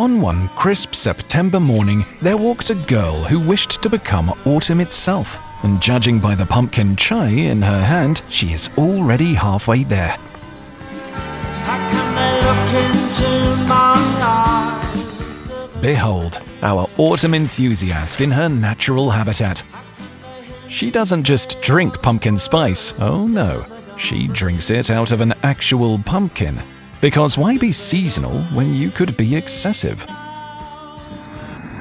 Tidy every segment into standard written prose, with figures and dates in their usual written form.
On one crisp September morning, there walked a girl who wished to become autumn itself. And judging by the pumpkin chai in her hand, she is already halfway there. Behold, our autumn enthusiast in her natural habitat. She doesn't just drink pumpkin spice, oh no, she drinks it out of an actual pumpkin. Because why be seasonal when you could be excessive?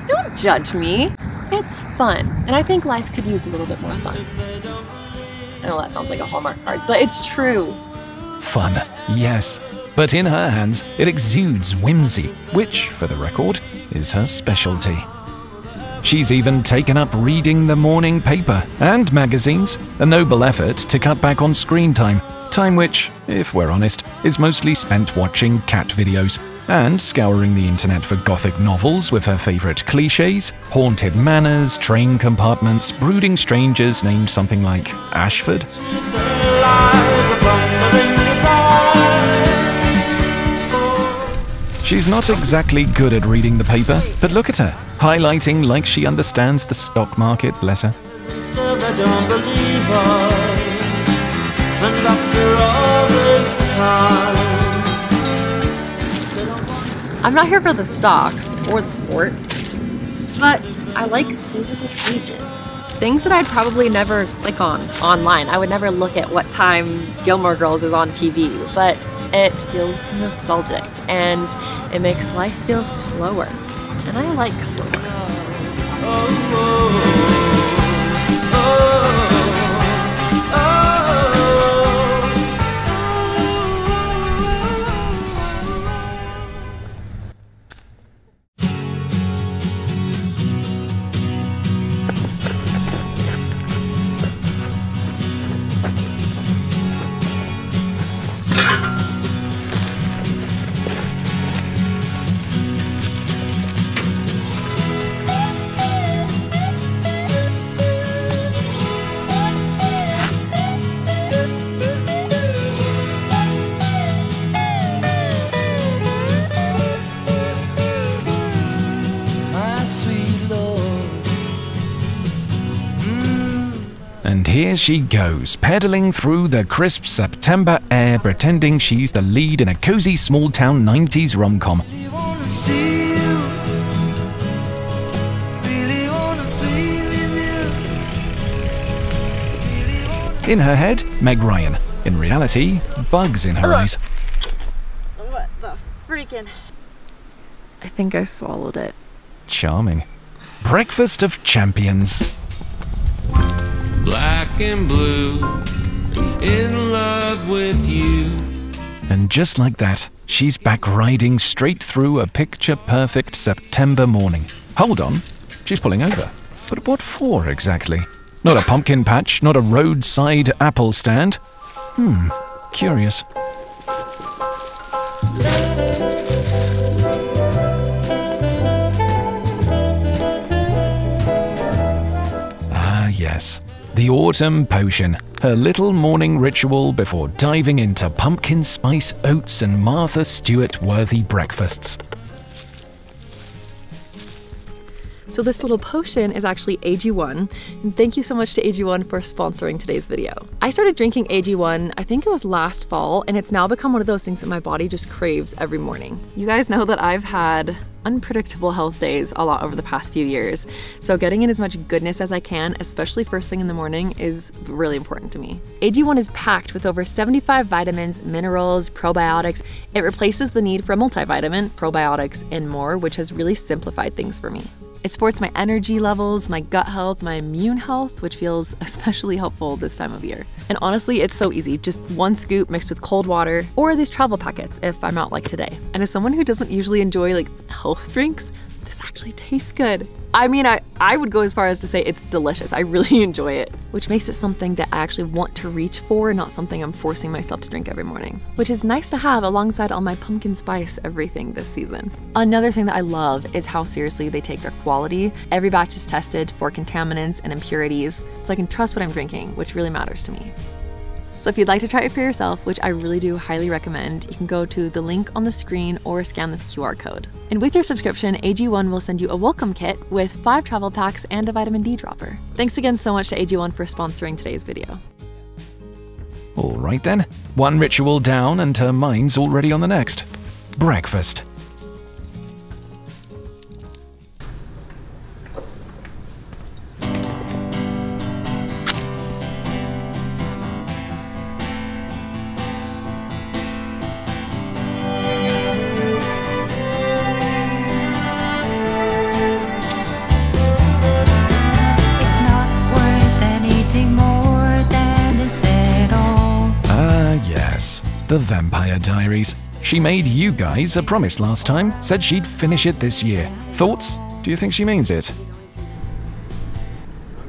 Don't judge me. It's fun, and I think life could use a little bit more fun. I know that sounds like a Hallmark card, but it's true. Fun, yes, but in her hands it exudes whimsy, which, for the record, is her specialty. She's even taken up reading the morning paper and magazines, a noble effort to cut back on screen time which, if we're honest, is mostly spent watching cat videos and scouring the internet for gothic novels with her favorite cliches, haunted manors, train compartments, brooding strangers named something like Ashford. She's not exactly good at reading the paper, but look at her, highlighting like she understands the stock market, bless her. I'm not here for the stocks or the sports, but I like physical pages. Things that I'd probably never click on online. I would never look at what time Gilmore Girls is on TV, but it feels nostalgic and it makes life feel slower. And I like slower. And here she goes, pedaling through the crisp September air, pretending she's the lead in a cozy small-town 90s rom-com. In her head, Meg Ryan. In reality, bugs in her eyes. What the freaking... I think I swallowed it. Charming. Breakfast of champions. Black and blue, in love with you. And just like that, she's back riding straight through a picture-perfect September morning. Hold on, she's pulling over. But what for exactly? Not a pumpkin patch, not a roadside apple stand. Curious. Ah, yes. The autumn potion, her little morning ritual before diving into pumpkin spice oats and Martha Stewart-worthy breakfasts. So this little potion is actually AG1, and thank you so much to AG1 for sponsoring today's video. I started drinking AG1, I think it was last fall, and it's now become one of those things that my body just craves every morning. You guys know that I've had unpredictable health days a lot over the past few years, so getting in as much goodness as I can, especially first thing in the morning, is really important to me. AG1 is packed with over 75 vitamins, minerals, probiotics. It replaces the need for a multivitamin, probiotics, and more, which has really simplified things for me. It supports my energy levels, my gut health, my immune health, which feels especially helpful this time of year. And honestly, it's so easy. Just one scoop mixed with cold water or these travel packets if I'm out like today. And as someone who doesn't usually enjoy health drinks, this actually tastes good. I mean, I would go as far as to say it's delicious. I really enjoy it, which makes it something that I actually want to reach for, not something I'm forcing myself to drink every morning, which is nice to have alongside all my pumpkin spice everything this season. Another thing that I love is how seriously they take their quality. Every batch is tested for contaminants and impurities, so I can trust what I'm drinking, which really matters to me. So if you'd like to try it for yourself, which I really do highly recommend, you can go to the link on the screen or scan this QR code. And with your subscription, AG1 will send you a welcome kit with 5 travel packs and a vitamin D dropper. Thanks again so much to AG1 for sponsoring today's video. All right then, one ritual down and her mind's already on the next. Breakfast. The Vampire Diaries. She made you guys a promise last time, said she'd finish it this year. Thoughts? Do you think she means it?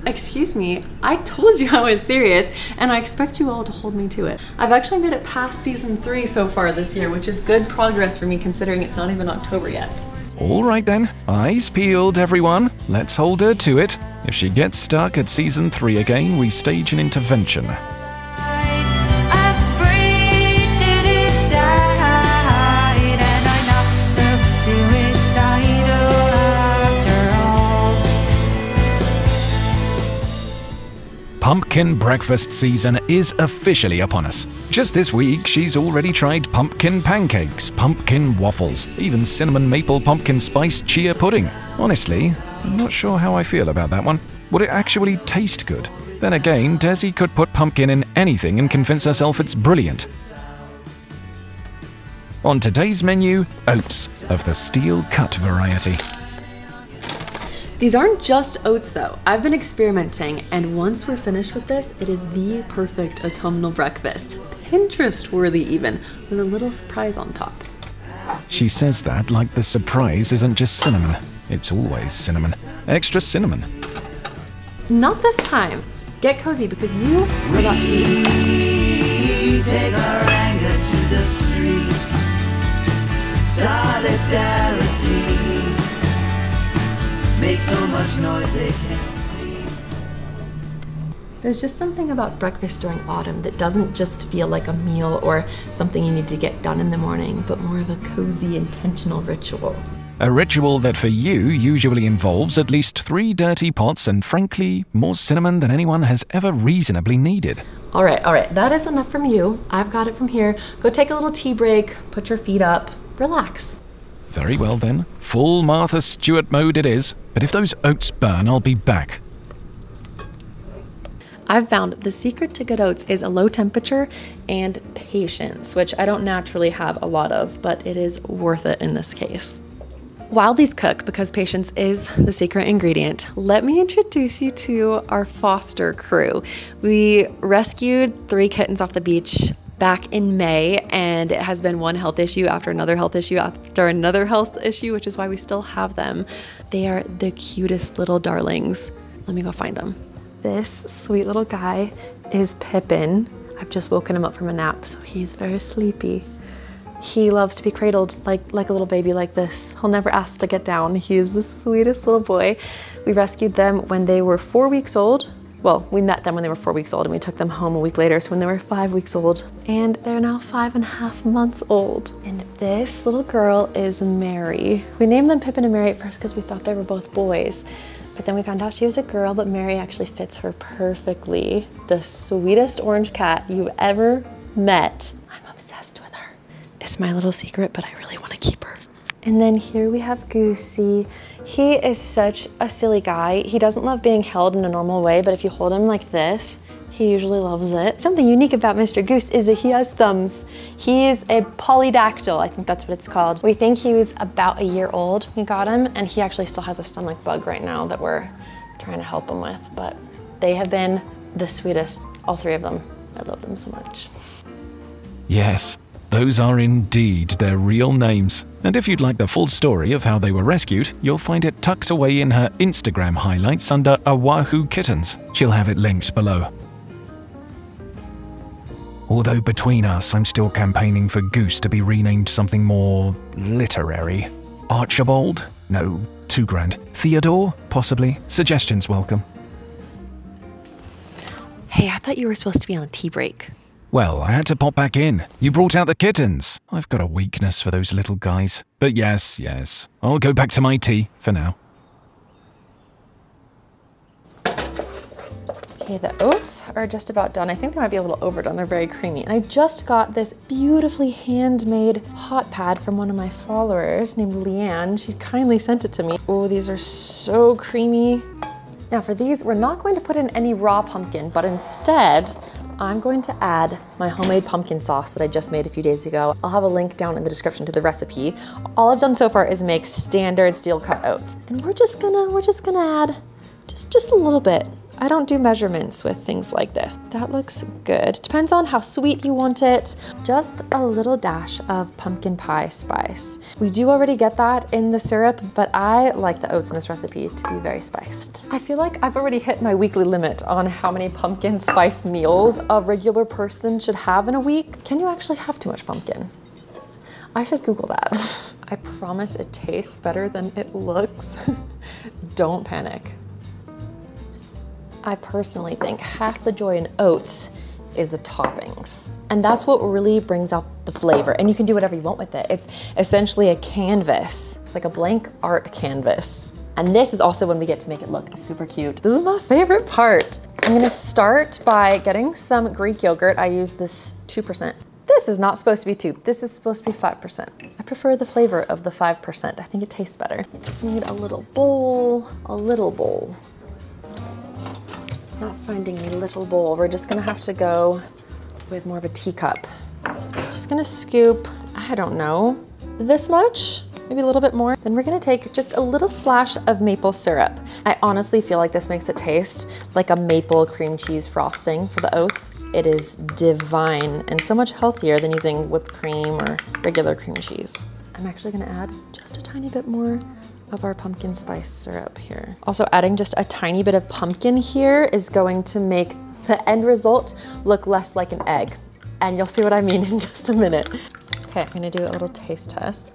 Excuse me, I told you I was serious, and I expect you all to hold me to it. I've actually made it past season 3 so far this year, which is good progress for me considering it's not even October yet. All right then, eyes peeled everyone. Let's hold her to it. If she gets stuck at season 3 again, we stage an intervention. Pumpkin breakfast season is officially upon us. Just this week, she's already tried pumpkin pancakes, pumpkin waffles, even cinnamon maple pumpkin spice chia pudding. Honestly, I'm not sure how I feel about that one. Would it actually taste good? Then again, Desi could put pumpkin in anything and convince herself it's brilliant. On today's menu, oats of the steel cut variety. These aren't just oats though. I've been experimenting, and once we're finished with this, it is the perfect autumnal breakfast. Pinterest-worthy even, with a little surprise on top. She says that like the surprise isn't just cinnamon. It's always cinnamon. Extra cinnamon. Not this time. Get cozy because you are about to be impressed. We take our anger to the street. Solidarity. Make so much noise they can't sleep. There's just something about breakfast during autumn that doesn't just feel like a meal or something you need to get done in the morning, but more of a cozy, intentional ritual. A ritual that for you usually involves at least 3 dirty pots and frankly, more cinnamon than anyone has ever reasonably needed. All right, that is enough from you. I've got it from here. Go take a little tea break, put your feet up, relax. Very well then, full Martha Stewart mode it is, but if those oats burn, I'll be back. I've found the secret to good oats is a low temperature and patience, which I don't naturally have a lot of, but it is worth it in this case. While these cook, because patience is the secret ingredient, let me introduce you to our foster crew. We rescued 3 kittens off the beach back in May, and it has been one health issue after another health issue after another health issue, which is why we still have them. They are the cutest little darlings. Let me go find them. This sweet little guy is Pippin. I've just woken him up from a nap, so he's very sleepy. He loves to be cradled like a little baby like this. He'll never ask to get down. He is the sweetest little boy. We rescued them when they were 4 weeks old. Well, we met them when they were 4 weeks old and we took them home a week later, so when they were 5 weeks old. And they're now 5.5 months old. And this little girl is Mary. We named them Pippin and Mary at first because we thought they were both boys. But then we found out she was a girl, but Mary actually fits her perfectly. The sweetest orange cat you've ever met. I'm obsessed with her. It's my little secret, but I really want to keep her. And then here we have Goosey. He is such a silly guy. He doesn't love being held in a normal way, but if you hold him like this, he usually loves it. Something unique about Mr. Goose is that he has thumbs. He is a polydactyl, I think that's what it's called. We think he was about a year old when we got him, and he actually still has a stomach bug right now that we're trying to help him with, but they have been the sweetest, all 3 of them. I love them so much. Yes, those are indeed their real names. And if you'd like the full story of how they were rescued, you'll find it tucked away in her Instagram highlights under Oahu Kittens. She'll have it linked below. Although between us, I'm still campaigning for Goose to be renamed something more literary. Archibald? No, too grand. Theodore? Possibly. Suggestions welcome. Hey, I thought you were supposed to be on a tea break. Well, I had to pop back in. You brought out the kittens. I've got a weakness for those little guys. But yes, I'll go back to my tea for now. Okay, the oats are just about done. I think they might be a little overdone. They're very creamy. And I just got this beautifully handmade hot pad from one of my followers named Leanne. She kindly sent it to me. Oh, these are so creamy. Now for these, we're not going to put in any raw pumpkin, but instead, I'm going to add my homemade pumpkin sauce that I just made a few days ago. I'll have a link down in the description to the recipe. All I've done so far is make standard steel cut oats. And we're just gonna add just a little bit. I don't do measurements with things like this. That looks good. Depends on how sweet you want it. Just a little dash of pumpkin pie spice. We do already get that in the syrup, but I like the oats in this recipe to be very spiced. I feel like I've already hit my weekly limit on how many pumpkin spice meals a regular person should have in a week. Can you actually have too much pumpkin? I should Google that. I promise it tastes better than it looks. Don't panic. I personally think half the joy in oats is the toppings. And that's what really brings out the flavor. And you can do whatever you want with it. It's essentially a canvas. It's like a blank art canvas. And this is also when we get to make it look super cute. This is my favorite part. I'm gonna start by getting some Greek yogurt. I use this 2%. This is not supposed to be 2, this is supposed to be 5%. I prefer the flavor of the 5%. I think it tastes better. Just need a little bowl, Not finding a little bowl. We're just gonna have to go with more of a teacup. Just gonna scoop, I don't know, this much, maybe a little bit more. Then we're gonna take just a little splash of maple syrup. I honestly feel like this makes it taste like a maple cream cheese frosting for the oats. It is divine and so much healthier than using whipped cream or regular cream cheese. I'm actually gonna add just a tiny bit more of our pumpkin spice syrup here. Also adding just a tiny bit of pumpkin here is going to make the end result look less like an egg. And you'll see what I mean in just a minute. Okay, I'm gonna do a little taste test.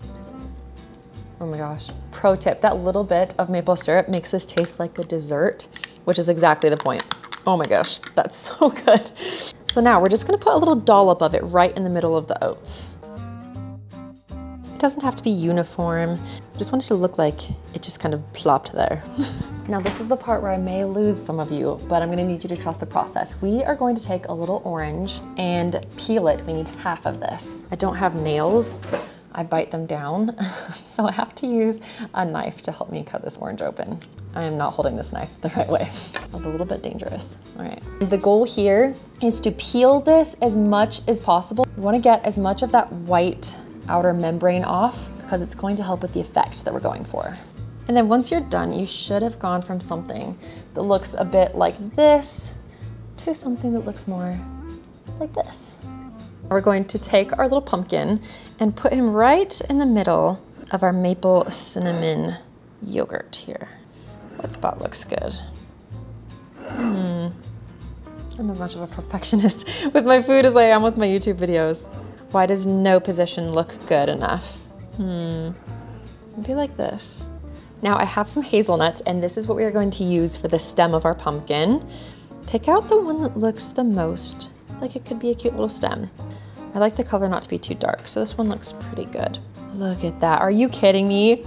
Oh my gosh. Pro tip, that little bit of maple syrup makes this taste like a dessert, which is exactly the point. Oh my gosh, that's so good. So now we're just gonna put a little dollop of it right in the middle of the oats. It doesn't have to be uniform. I just want it to look like it just kind of plopped there. Now this is the part where I may lose some of you, but I'm gonna need you to trust the process. We are going to take a little orange and peel it. We need half of this. I don't have nails. I bite them down, so I have to use a knife to help me cut this orange open. I am not holding this knife the right way. That was a little bit dangerous. All right. The goal here is to peel this as much as possible. You wanna get as much of that white outer membrane off because it's going to help with the effect that we're going for. And then once you're done, you should have gone from something that looks a bit like this to something that looks more like this. We're going to take our little pumpkin and put him right in the middle of our maple cinnamon yogurt here. What spot looks good? I'm as much of a perfectionist with my food as I am with my YouTube videos. Why does no position look good enough? Maybe like this. Now I have some hazelnuts and this is what we are going to use for the stem of our pumpkin. Pick out the one that looks the most like it could be a cute little stem. I like the color not to be too dark, so this one looks pretty good. Look at that, are you kidding me?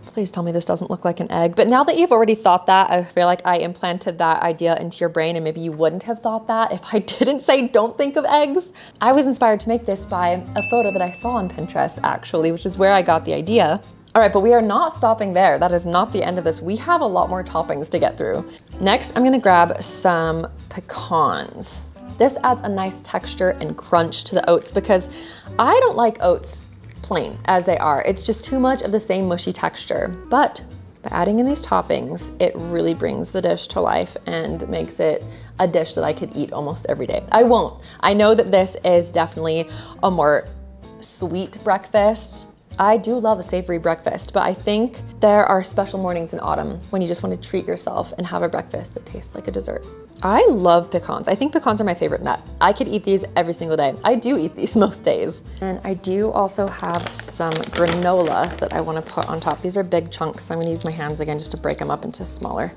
Please tell me this doesn't look like an egg. But now that you've already thought that, I feel like I implanted that idea into your brain and maybe you wouldn't have thought that if I didn't say don't think of eggs. I was inspired to make this by a photo that I saw on Pinterest actually, which is where I got the idea. All right, but we are not stopping there. That is not the end of this. We have a lot more toppings to get through. Next, I'm gonna grab some pecans. This adds a nice texture and crunch to the oats because I don't like oats plain as they are. It's just too much of the same mushy texture. But by adding in these toppings, it really brings the dish to life and makes it a dish that I could eat almost every day. I won't. I know that this is definitely a more sweet breakfast. I do love a savory breakfast, but I think there are special mornings in autumn when you just want to treat yourself and have a breakfast that tastes like a dessert. I love pecans. I think pecans are my favorite nut. I could eat these every single day. I do eat these most days. And I do also have some granola that I want to put on top. These are big chunks, so I'm going to use my hands again just to break them up into smaller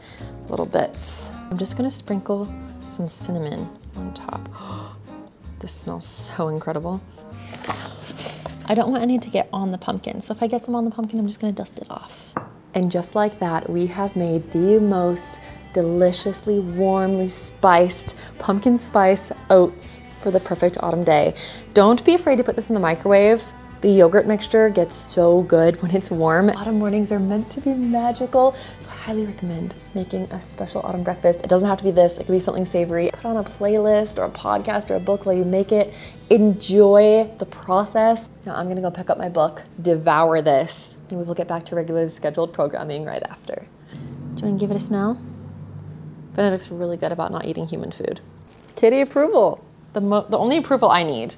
little bits. I'm just going to sprinkle some cinnamon on top. This smells so incredible. I don't want any to get on the pumpkin, so if I get some on the pumpkin, I'm just gonna dust it off. And just like that, we have made the most deliciously, warmly spiced pumpkin spice oats for the perfect autumn day. Don't be afraid to put this in the microwave. The yogurt mixture gets so good when it's warm. Autumn mornings are meant to be magical, so I highly recommend making a special autumn breakfast. It doesn't have to be this, it could be something savory. Put on a playlist or a podcast or a book while you make it. Enjoy the process. Now I'm gonna go pick up my book, devour this, and we will get back to regularly scheduled programming right after. Do you wanna give it a smell? Benedict's really good about not eating human food. Kitty approval, the only approval I need.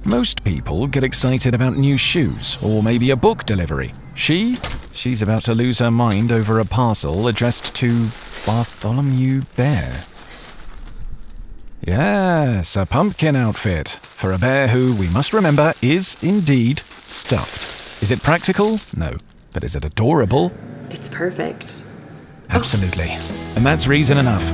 Most people get excited about new shoes or maybe a book delivery. She's about to lose her mind over a parcel addressed to Bartholomew Bear. Yes, a pumpkin outfit for a bear who, we must remember, is indeed stuffed. Is it practical? No. But is it adorable? It's perfect. Absolutely. And that's reason enough.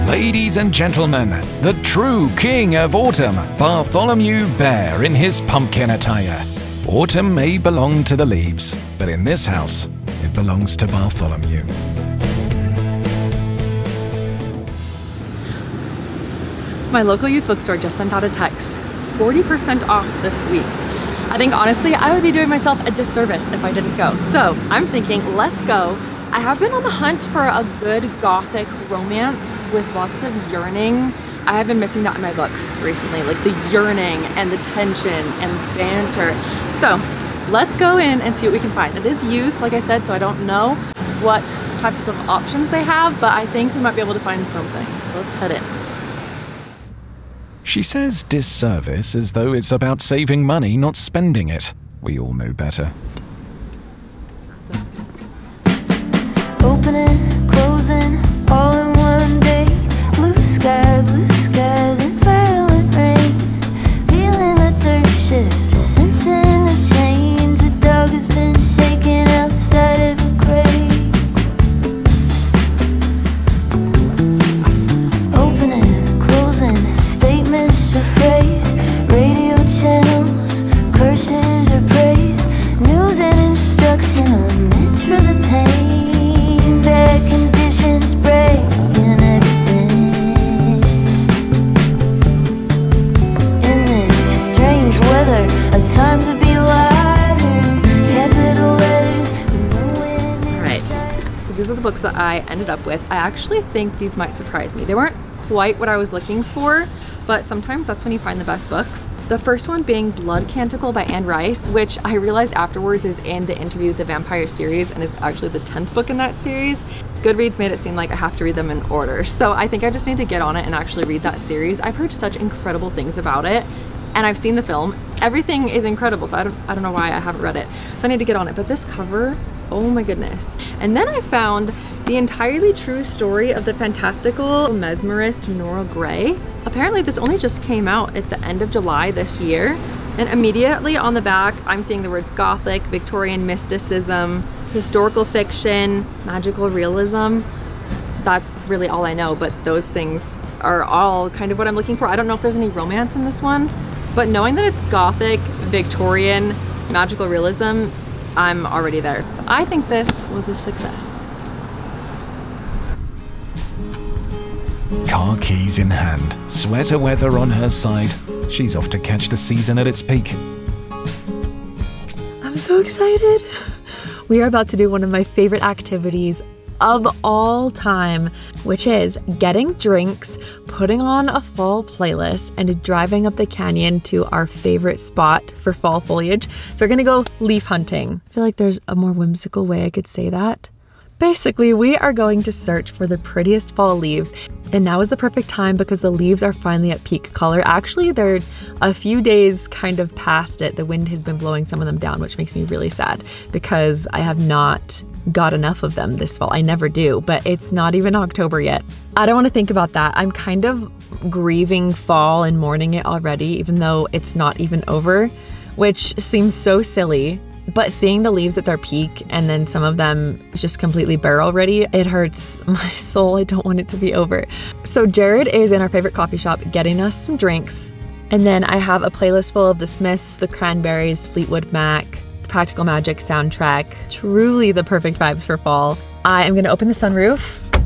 Ladies and gentlemen, the true king of autumn, Bartholomew Bear in his pumpkin attire. Autumn may belong to the leaves, but in this house, it belongs to Bartholomew. My local used bookstore just sent out a text, 40% off this week. I think honestly, I would be doing myself a disservice if I didn't go. So I'm thinking, let's go. I have been on the hunt for a good gothic romance with lots of yearning. I have been missing that in my books recently, like the yearning and the tension and banter. So let's go in and see what we can find. It is used, like I said, so I don't know what types of options they have, but I think we might be able to find something. So let's head in. She says disservice as though it's about saving money, not spending it. We all know better. Opening, closing, all in one day. Blue sky, then violent rain. Feeling the dirt shifts, sensing the change. The dog has been shaken outside of a grave. Opening, closing, statements or phrase. Radio channels, curses or praise. News and instruction, it's for the pain. Bad conditions breaking everything. In this strange weather, a time to be alive. Capital letters with no wind. Alright, so these are the books that I ended up with. I actually think these might surprise me. They weren't quite what I was looking for, but sometimes that's when you find the best books. The first one being Blood Canticle by Anne Rice, which I realized afterwards is in the Interview with the Vampire series, and it's actually the 10th book in that series. Goodreads made it seem like I have to read them in order, so I think I just need to get on it and actually read that series. I've heard such incredible things about it, and I've seen the film. Everything is incredible, so I don't know why I haven't read it. So I need to get on it, but this cover, oh my goodness. And then I found The Entirely True Story of the Fantastical Mesmerist Nora Gray. Apparently this only just came out at the end of July this year. And immediately on the back, I'm seeing the words Gothic, Victorian mysticism, historical fiction, magical realism. That's really all I know, but those things are all kind of what I'm looking for. I don't know if there's any romance in this one, but knowing that it's Gothic, Victorian, magical realism, I'm already there. So I think this was a success. Car keys in hand, sweater weather on her side. She's off to catch the season at its peak. I'm so excited. We are about to do one of my favorite activities of all time, which is getting drinks, putting on a fall playlist, and driving up the canyon to our favorite spot for fall foliage. So we're gonna go leaf hunting. I feel like there's a more whimsical way I could say that. Basically, we are going to search for the prettiest fall leaves, and now is the perfect time because the leaves are finally at peak color. Actually, they're a few days kind of past it. The wind has been blowing some of them down, which makes me really sad because I have not got enough of them this fall. I never do, but it's not even October yet. I don't want to think about that. I'm kind of grieving fall and mourning it already, even though it's not even over, which seems so silly. But seeing the leaves at their peak and then some of them just completely bare already, it hurts my soul. I don't want it to be over. So Jared is in our favorite coffee shop getting us some drinks. And then I have a playlist full of the Smiths, the Cranberries, Fleetwood Mac, the Practical Magic soundtrack. Truly the perfect vibes for fall. I am gonna open the sunroof.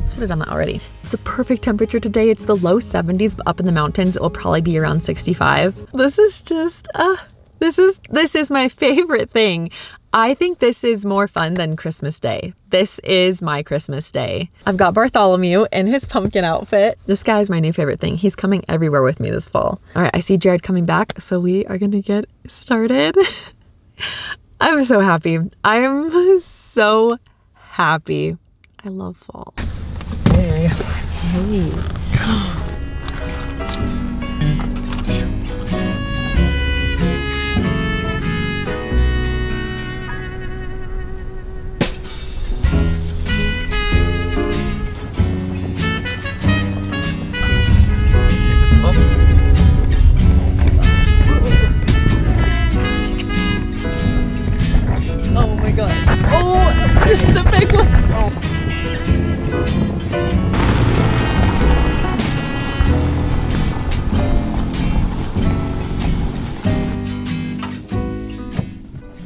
Should have done that already. It's the perfect temperature today. It's the low 70s, but up in the mountains, it will probably be around 65. This is just, this is my favorite thing. I think this is more fun than Christmas Day. This is my Christmas Day. I've got Bartholomew in his pumpkin outfit. This guy is my new favorite thing. He's coming everywhere with me this fall. All right, I see Jared coming back, so we are gonna get started. I'm so happy. I'm so happy. I love fall. Hey. Hey. Oh my god. Oh, this is a big one. Oh.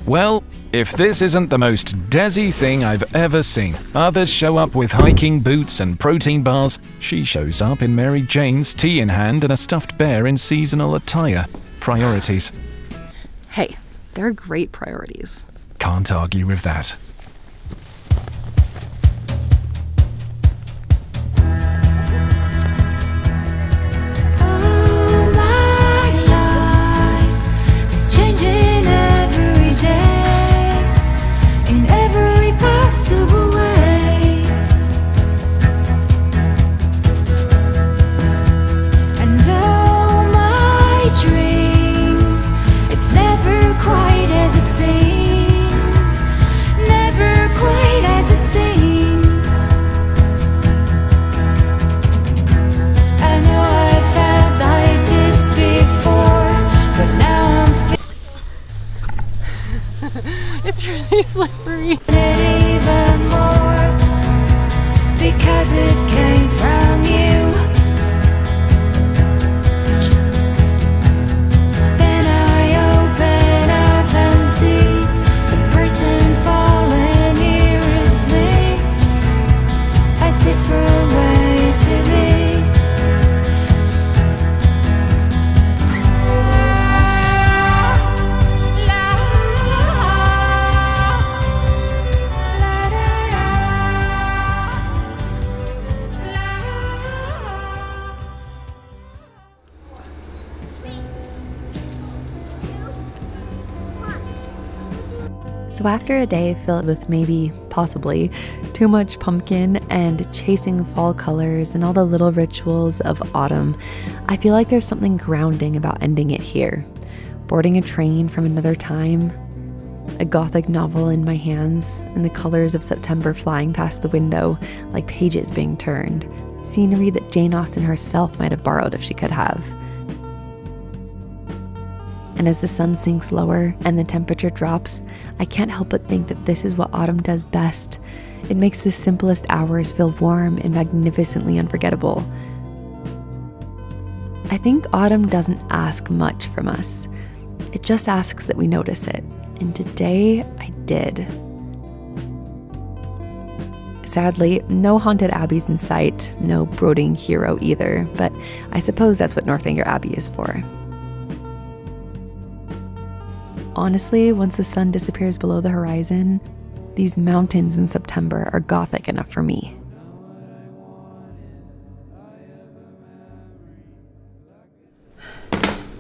Well, if this isn't the most Desi thing I've ever seen. Others show up with hiking boots and protein bars. She shows up in Mary Jane's, tea in hand, and a stuffed bear in seasonal attire. Priorities. Hey, they're great priorities. Can't argue with that. It's really slippery. Even more because it came from you. Then I open up and see the person falling here is me. A different way to be. So after a day filled with maybe, possibly, too much pumpkin and chasing fall colors and all the little rituals of autumn, I feel like there's something grounding about ending it here. Boarding a train from another time, a gothic novel in my hands, and the colors of September flying past the window like pages being turned. Scenery that Jane Austen herself might have borrowed if she could have. And as the sun sinks lower and the temperature drops, I can't help but think that this is what autumn does best. It makes the simplest hours feel warm and magnificently unforgettable. I think autumn doesn't ask much from us. It just asks that we notice it. And today, I did. Sadly, no haunted abbeys in sight, no brooding hero either, but I suppose that's what Northanger Abbey is for. Honestly, once the sun disappears below the horizon, these mountains in September are gothic enough for me.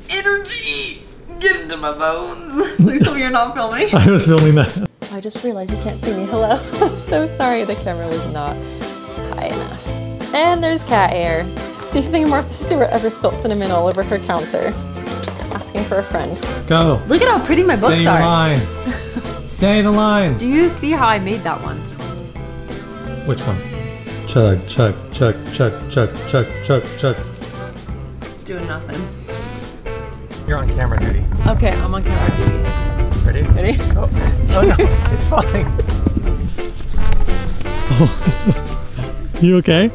Energy! Get into my bones! Please tell me you're not filming. I was filming that. I I just realized you can't see me. Hello. I'm so sorry the camera was not high enough. And there's cat hair. Do you think Martha Stewart ever spilled cinnamon all over her counter? Asking for a friend. Go. Look at how pretty my books Say your are. line. Say the line. Do you see how I made that one? Which one? Chug, chug, chug, chug, chug, chug, chug, chug. It's doing nothing. You're on camera duty. Okay, I'm on camera duty. Ready? Ready? Oh, oh no, it's fine. You okay?